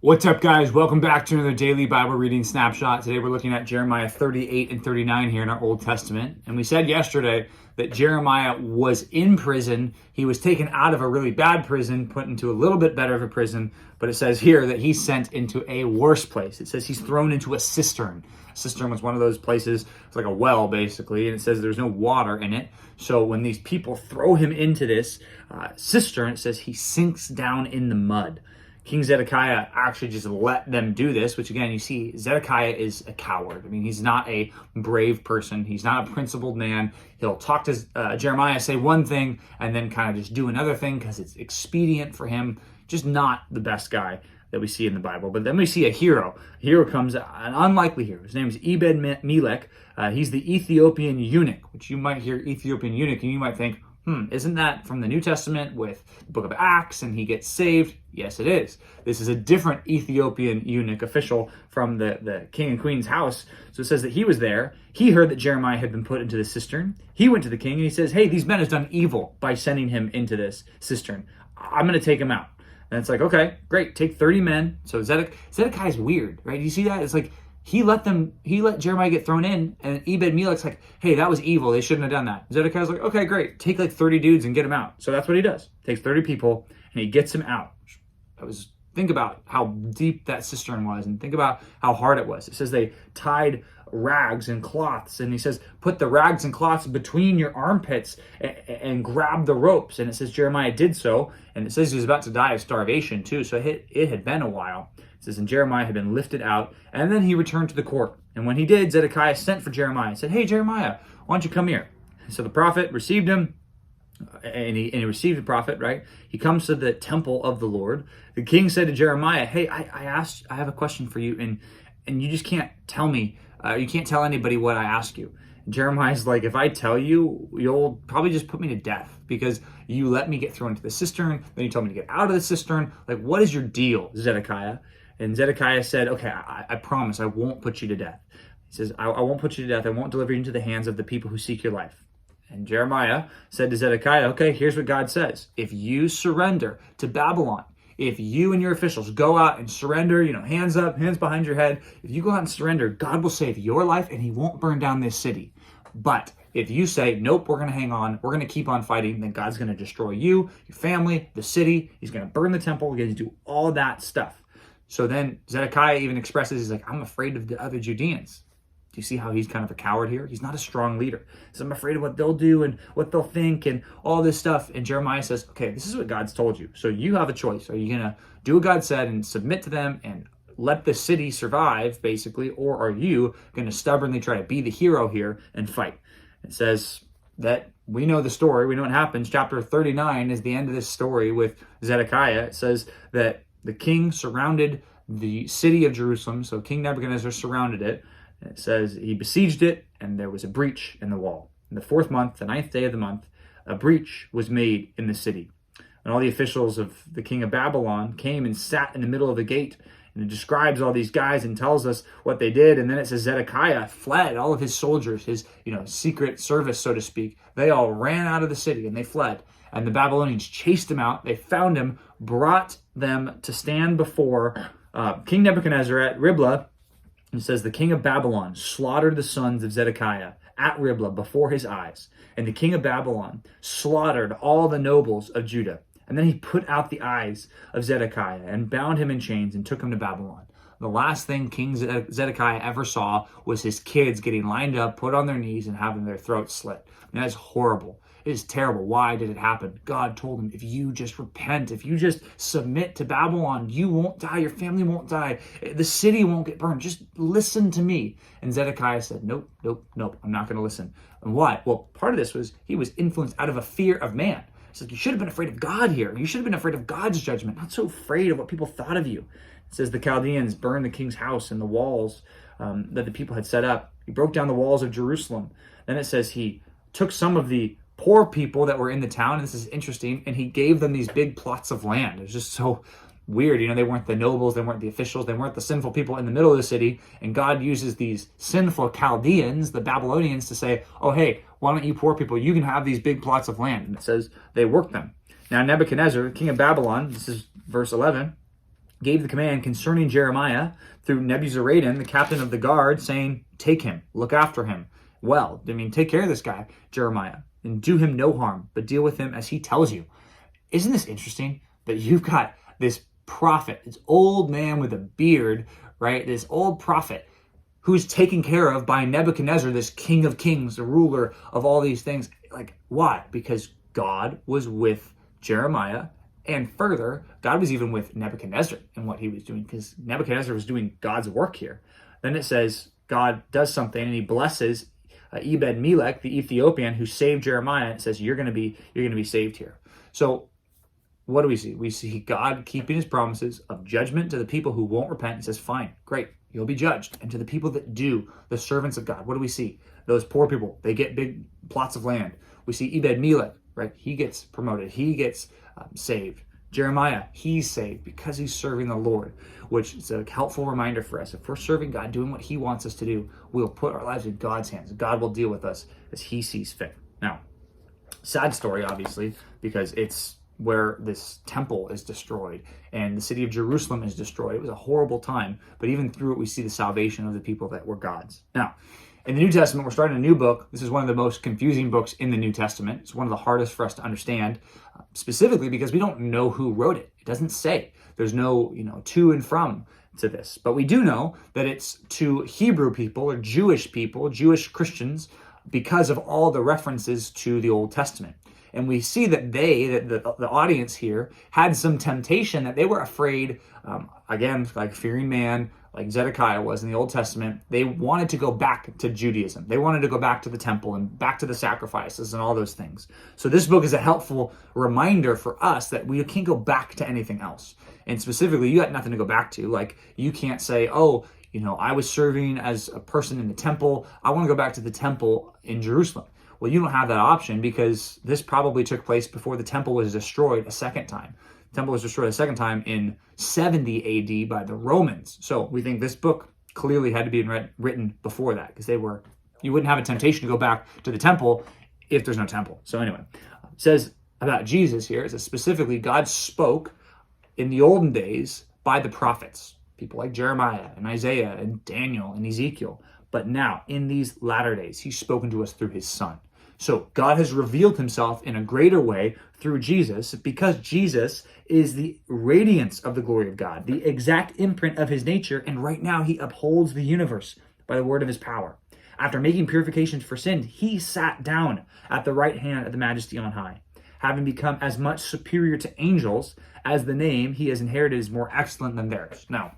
What's up, guys? Welcome back to another daily Bible reading snapshot. Today we're looking at Jeremiah 38 and 39 here in our Old Testament. And we said yesterday that Jeremiah was in prison. He was taken out of a really bad prison, put into a little bit better of a prison. But it says here that he's sent into a worse place. It says he's thrown into a cistern. A cistern was one of those places, it's like a well basically, and it says there's no water in it. So when these people throw him into this cistern, it says he sinks down in the mud. King Zedekiah actually just let them do this, which again, you see, Zedekiah is a coward. I mean, he's not a brave person. He's not a principled man. He'll talk to Jeremiah, say one thing, and then kind of just do another thing because it's expedient for him. Just not the best guy that we see in the Bible. But then we see a hero. A hero comes, an unlikely hero. His name is Ebed-Melech. He's the Ethiopian eunuch, which you might hear Ethiopian eunuch, and you might think, isn't that from the New Testament with the book of Acts and he gets saved? Yes, it is. This is a different Ethiopian eunuch official from the king and queen's house. So it says that he was there. He heard that Jeremiah had been put into the cistern. He went to the king and he says, hey, these men have done evil by sending him into this cistern. I'm going to take him out. And it's like, okay, great. Take 30 men. So Zedekiah's weird, right? You see that? It's like, he let Jeremiah get thrown in, and Ebed-Melech's like, hey, that was evil. They shouldn't have done that. Zedekiah's like, okay, great. Take like 30 dudes and get them out. So that's what he does. Takes 30 people, and he gets them out. Think about how deep that cistern was, and think about how hard it was. It says they tied rags and cloths, and he says, put the rags and cloths between your armpits and grab the ropes. And it says Jeremiah did so, and it says he was about to die of starvation too. So it had been a while. It says, and Jeremiah had been lifted out, and then he returned to the court. And when he did, Zedekiah sent for Jeremiah and said, hey, Jeremiah, why don't you come here? So the prophet received him, and he received the prophet, right? He comes to the temple of the Lord. The king said to Jeremiah, hey, I have a question for you, and you just can't tell me, you can't tell anybody what I ask you. And Jeremiah's like, if I tell you, you'll probably just put me to death because you let me get thrown into the cistern, then you told me to get out of the cistern. Like, what is your deal, Zedekiah? And Zedekiah said, okay, I promise I won't put you to death. He says, I won't put you to death. I won't deliver you into the hands of the people who seek your life. And Jeremiah said to Zedekiah, okay, here's what God says. If you surrender to Babylon, if you and your officials go out and surrender, hands up, hands behind your head, if you go out and surrender, God will save your life and he won't burn down this city. But if you say, nope, we're going to hang on, we're going to keep on fighting, then God's going to destroy you, your family, the city. He's going to burn the temple. He's going to do all that stuff. So then Zedekiah even expresses, he's like, I'm afraid of the other Judeans. Do you see how he's kind of a coward here? He's not a strong leader. So I'm afraid of what they'll do and what they'll think and all this stuff. And Jeremiah says, okay, this is what God's told you. So you have a choice. Are you going to do what God said and submit to them and let the city survive, basically, or are you going to stubbornly try to be the hero here and fight? It says that we know the story. We know what happens. Chapter 39 is the end of this story with Zedekiah. It says that the king surrounded the city of Jerusalem. So King Nebuchadnezzar surrounded it. And it says he besieged it, and there was a breach in the wall. In the 4th month, the 9th day of the month, a breach was made in the city. And all the officials of the king of Babylon came and sat in the middle of the gate. And it describes all these guys and tells us what they did. And then it says Zedekiah fled. All of his soldiers, his secret service, so to speak, they all ran out of the city and they fled. And the Babylonians chased him out. They found him, brought them to stand before King Nebuchadnezzar at Riblah. It says the king of Babylon slaughtered the sons of Zedekiah at Riblah before his eyes. And the king of Babylon slaughtered all the nobles of Judah. And then he put out the eyes of Zedekiah and bound him in chains and took him to Babylon. The last thing King Zedekiah ever saw was his kids getting lined up, put on their knees, and having their throats slit. And that is horrible. It is terrible. Why did it happen? God told him, if you just repent, if you just submit to Babylon, you won't die. Your family won't die. The city won't get burned. Just listen to me. And Zedekiah said, nope, I'm not going to listen. And why? Well, part of this was he was influenced out of a fear of man. It's like, you should have been afraid of God here. You should have been afraid of God's judgment, not so afraid of what people thought of you. It says the Chaldeans burned the king's house and the walls that the people had set up. He broke down the walls of Jerusalem. Then it says he took some of the poor people that were in the town, and this is interesting, and he gave them these big plots of land. It was just so weird. They weren't the nobles, they weren't the officials, they weren't the sinful people in the middle of the city, and God uses these sinful Chaldeans, the Babylonians, to say, oh, hey, why don't you poor people, you can have these big plots of land. And it says they worked them. Now Nebuchadnezzar, king of Babylon, this is verse 11, gave the command concerning Jeremiah through Nebuzaradan, the captain of the guard, saying, take him, look after him. Well, I mean, take care of this guy, Jeremiah, and do him no harm, but deal with him as he tells you. Isn't this interesting that you've got this prophet, this old man with a beard, right? This old prophet who's taken care of by Nebuchadnezzar, this king of kings, the ruler of all these things. Like, why? Because God was with Jeremiah, and further, God was even with Nebuchadnezzar in what he was doing, because Nebuchadnezzar was doing God's work here. Then it says God does something and he blesses Ebed-Melech, the Ethiopian, who saved Jeremiah, and says, you're going to be saved here. So what do we see? We see God keeping his promises of judgment to the people who won't repent. He says, fine, great, you'll be judged. And to the people that do, the servants of God, what do we see? Those poor people, they get big plots of land. We see Ebed-Melech, right? He gets promoted. He gets saved. Jeremiah, he's saved because he's serving the Lord, which is a helpful reminder for us. If we're serving God, doing what he wants us to do, we'll put our lives in God's hands. God will deal with us as he sees fit. Now, sad story, obviously, because it's where this temple is destroyed and the city of Jerusalem is destroyed. It was a horrible time, but even through it, we see the salvation of the people that were God's. Now, in the New Testament, we're starting a new book. This is one of the most confusing books in the New Testament. It's one of the hardest for us to understand, specifically because we don't know who wrote it. It doesn't say. There's no, to and from to this. But we do know that it's to Hebrew people or Jewish people, Jewish Christians, because of all the references to the Old Testament. And we see that the audience here, had some temptation that they were afraid, again, like fearing man, like Zedekiah was in the Old Testament. They wanted to go back to Judaism. They wanted to go back to the temple and back to the sacrifices and all those things. So this book is a helpful reminder for us that we can't go back to anything else. And specifically, you got nothing to go back to. Like, you can't say, I was serving as a person in the temple. I want to go back to the temple in Jerusalem. Well, you don't have that option because this probably took place before the temple was destroyed a second time. The temple was destroyed a second time in 70 AD by the Romans. So we think this book clearly had to be written before that, because you wouldn't have a temptation to go back to the temple if there's no temple. So anyway, it says about Jesus here, it says specifically God spoke in the olden days by the prophets, people like Jeremiah and Isaiah and Daniel and Ezekiel. But now, in these latter days, he's spoken to us through his Son. So God has revealed himself in a greater way through Jesus, because Jesus is the radiance of the glory of God, the exact imprint of his nature, and right now he upholds the universe by the word of his power. After making purifications for sin, he sat down at the right hand of the Majesty on high, having become as much superior to angels as the name he has inherited is more excellent than theirs. Now,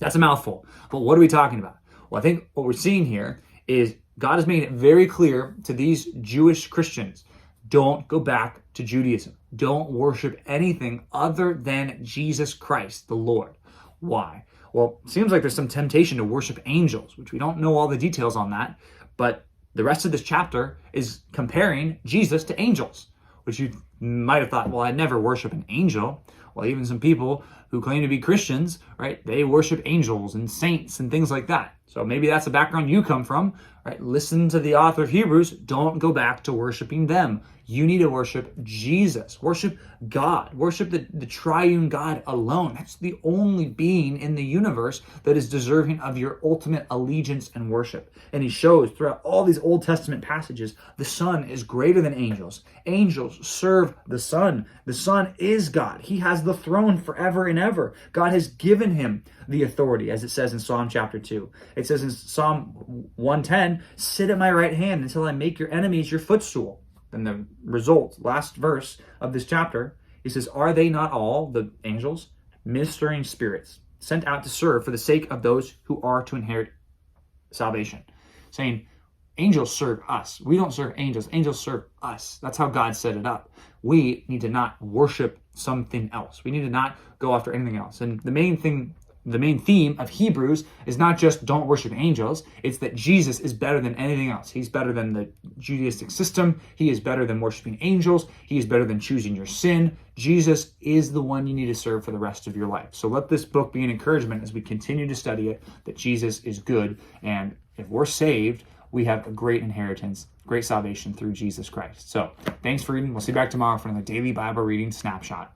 that's a mouthful, but what are we talking about? Well, I think what we're seeing here is God has made it very clear to these Jewish Christians, don't go back to Judaism. Don't worship anything other than Jesus Christ, the Lord. Why? Well, it seems like there's some temptation to worship angels, which we don't know all the details on that, but the rest of this chapter is comparing Jesus to angels, which you might have thought, well, I'd never worship an angel. Well, even some people who claim to be Christians, right, they worship angels and saints and things like that. So maybe that's the background you come from, right? Listen to the author of Hebrews. Don't go back to worshiping them. You need to worship Jesus. Worship God. Worship the triune God alone. That's the only being in the universe that is deserving of your ultimate allegiance and worship. And he shows throughout all these Old Testament passages, the Son is greater than angels. Angels serve the Son. The Son is God. He has the throne forever and ever. God has given him the authority, as it says in Psalm chapter 2. It says in Psalm 110, sit at my right hand until I make your enemies your footstool. And the result, last verse of this chapter, he says, are they not all, the angels, ministering spirits, sent out to serve for the sake of those who are to inherit salvation? Saying, angels serve us. We don't serve angels. Angels serve us. That's how God set it up. We need to not worship something else. We need to not go after anything else. And the main theme of Hebrews is not just don't worship angels, it's that Jesus is better than anything else. He's better than the Judaistic system. He is better than worshiping angels. He is better than choosing your sin. Jesus is the one you need to serve for the rest of your life. So let this book be an encouragement as we continue to study it, that Jesus is good. And if we're saved, we have a great inheritance, great salvation through Jesus Christ. So thanks for reading. We'll see you back tomorrow for another daily Bible reading snapshot.